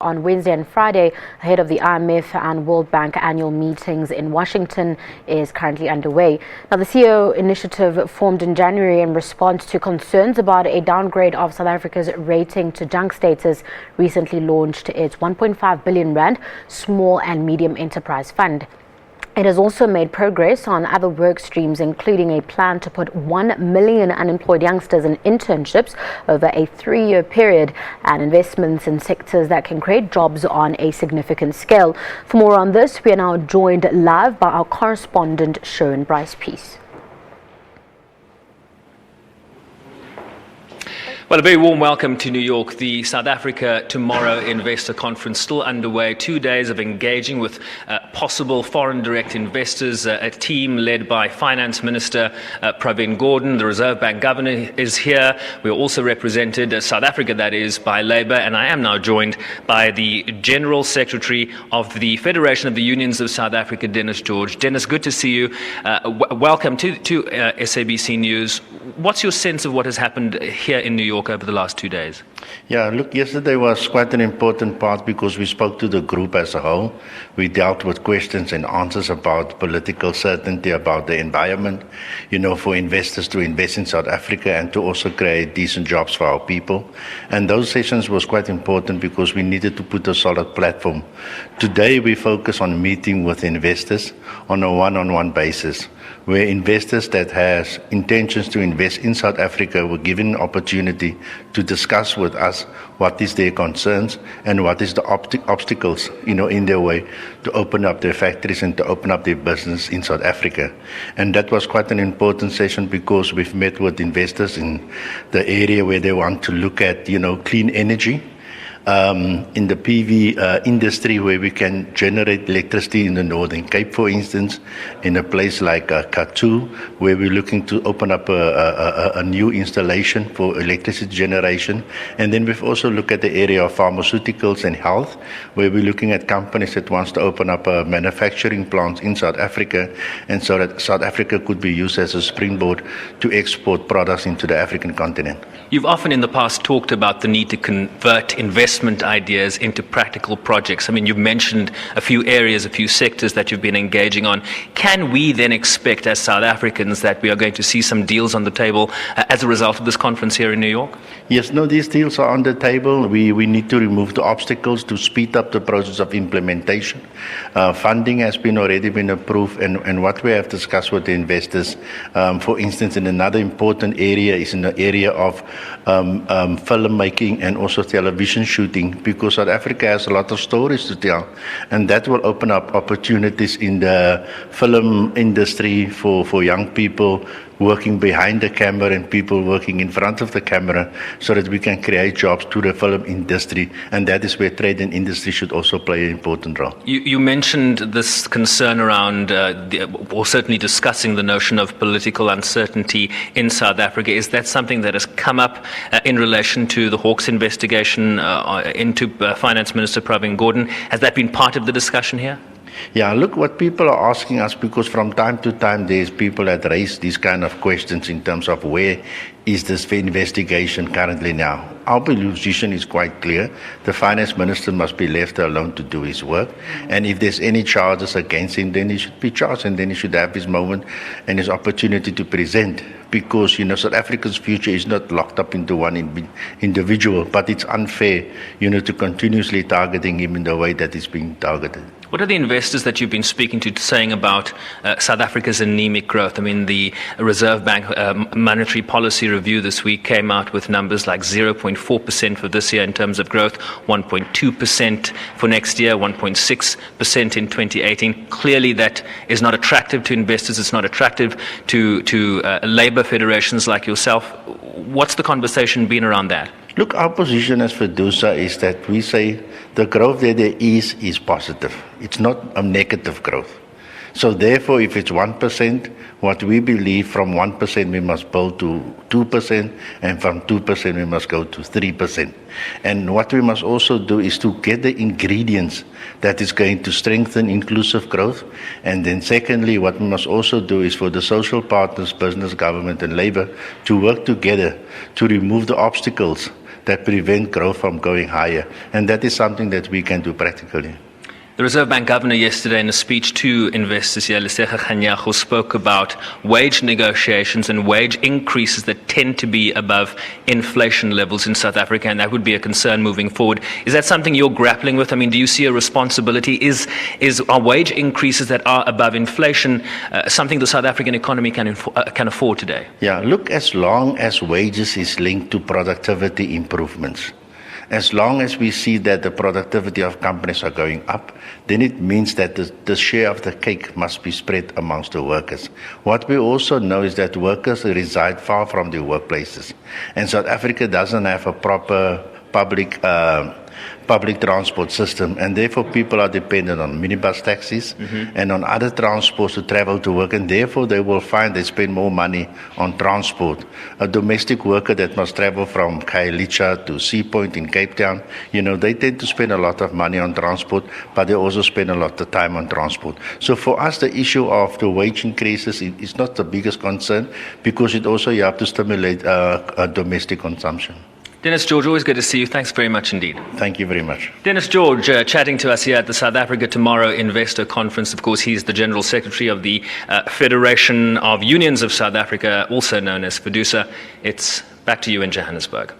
On Wednesday and Friday, ahead of the IMF and World Bank annual meetings in Washington is currently underway. Now, the CEO initiative formed in January in response to concerns about a downgrade of South Africa's rating to junk status, recently launched its 1.5 billion rand small and medium enterprise fund. It has also made progress on other work streams, including a plan to put 1 million unemployed youngsters in internships over a 3-year period and investments in sectors that can create jobs on a significant scale. For more on this, we are now joined live by our correspondent, Sherwin Bryce-Pease. Well, a very warm welcome to New York. The South Africa Tomorrow Investor Conference still underway. 2 days of engaging with possible foreign direct investors. A team led by Finance Minister Pravin Gordhan. The Reserve Bank Governor is here. We are also represented, South Africa that is, by Labour. And I am now joined by the General Secretary of the Federation of the Unions of South Africa, Dennis George. Dennis, good to see you. Welcome to SABC News. What's your sense of what has happened here in New York over the last 2 days? Yeah, look, yesterday was quite an important part because we spoke to the group as a whole. We dealt with questions and answers about political certainty, about the environment, for investors to invest in South Africa and to also create decent jobs for our people. And those sessions was quite important because we needed to put a solid platform. Today we focus on meeting with investors on a one-on-one basis, where investors that has intentions to invest in South Africa were given an opportunity to discuss with us what is their concerns and what is the obstacles, in their way to open up their factories and to open up their business in South Africa. And that was quite an important session because we've met with investors in the area where they want to look at, clean energy. In the PV industry, where we can generate electricity in the Northern Cape, for instance, in a place like Kathu, where we're looking to open up a new installation for electricity generation. And then we've also looked at the area of pharmaceuticals and health, where we're looking at companies that wants to open up manufacturing plants in South Africa, and so that South Africa could be used as a springboard to export products into the African continent. You've often in the past talked about the need to convert investment ideas into practical projects. I mean, you've mentioned a few areas, a few sectors that you've been engaging on. Can we then expect as South Africans that we are going to see some deals on the table as a result of this conference here in New York? Yes, no, these deals are on the table. We need to remove the obstacles to speed up the process of implementation. Funding has already been approved, and what we have discussed with the investors, for instance, in another important area is in the area of filmmaking and also television shooting, because South Africa has a lot of stories to tell, and that will open up opportunities in the film industry for young people working behind the camera and people working in front of the camera, so that we can create jobs to the film industry, and that is where trade and industry should also play an important role. You mentioned this concern around, or certainly discussing the notion of political uncertainty in South Africa. Is that something that has come up in relation to the Hawks investigation into Finance Minister Pravin Gordhan? Has that been part of the discussion here? Yeah, look, what people are asking us, because from time to time there's people that raise these kind of questions in terms of where is this investigation currently now. Our position is quite clear. The finance minister must be left alone to do his work. And if there's any charges against him, then he should be charged, and then he should have his moment and his opportunity to present. Because, South Africa's future is not locked up into one individual, but it's unfair, to continuously targeting him in the way that he's being targeted. What are the investors that you've been speaking to saying about South Africa's anemic growth? I mean, the Reserve Bank monetary policy review this week came out with numbers like 0.4% for this year in terms of growth, 1.2% for next year, 1.6% in 2018. Clearly, that is not attractive to investors. It's not attractive to labor federations like yourself. What's the conversation been around that? Look, our position as Fiducia is that we say the growth that there is positive. It's not a negative growth. So therefore, if it's 1%, what we believe from 1% we must build to 2%, and from 2% we must go to 3%. And what we must also do is to get the ingredients that is going to strengthen inclusive growth. And then secondly, what we must also do is for the social partners, business, government and labor, to work together to remove the obstacles that prevent growth from going higher. And that is something that we can do practically. The Reserve Bank governor yesterday in a speech to investors here, Lesega Kganyago, spoke about wage negotiations and wage increases that tend to be above inflation levels in South Africa, and that would be a concern moving forward. Is that something you're grappling with? I mean, do you see a responsibility? Are wage increases that are above inflation something the South African economy can afford today? Yeah, look, as long as wages is linked to productivity improvements, as long as we see that the productivity of companies are going up, then it means that the share of the cake must be spread amongst the workers. What we also know is that workers reside far from their workplaces. And South Africa doesn't have a proper public transport system, and therefore people are dependent on minibus taxis and on other transports to travel to work, and therefore they will find they spend more money on transport. A domestic worker that must travel from Khayelitsha to Sea Point in Cape Town, they tend to spend a lot of money on transport, but they also spend a lot of time on transport. So for us, the issue of the wage increases is not the biggest concern, because it also helps to stimulate domestic consumption. Dennis George, always good to see you. Thanks very much indeed. Thank you very much. Dennis George chatting to us here at the South Africa Tomorrow Investor Conference. Of course, he's the General Secretary of the Federation of Unions of South Africa, also known as FEDUSA. It's back to you in Johannesburg.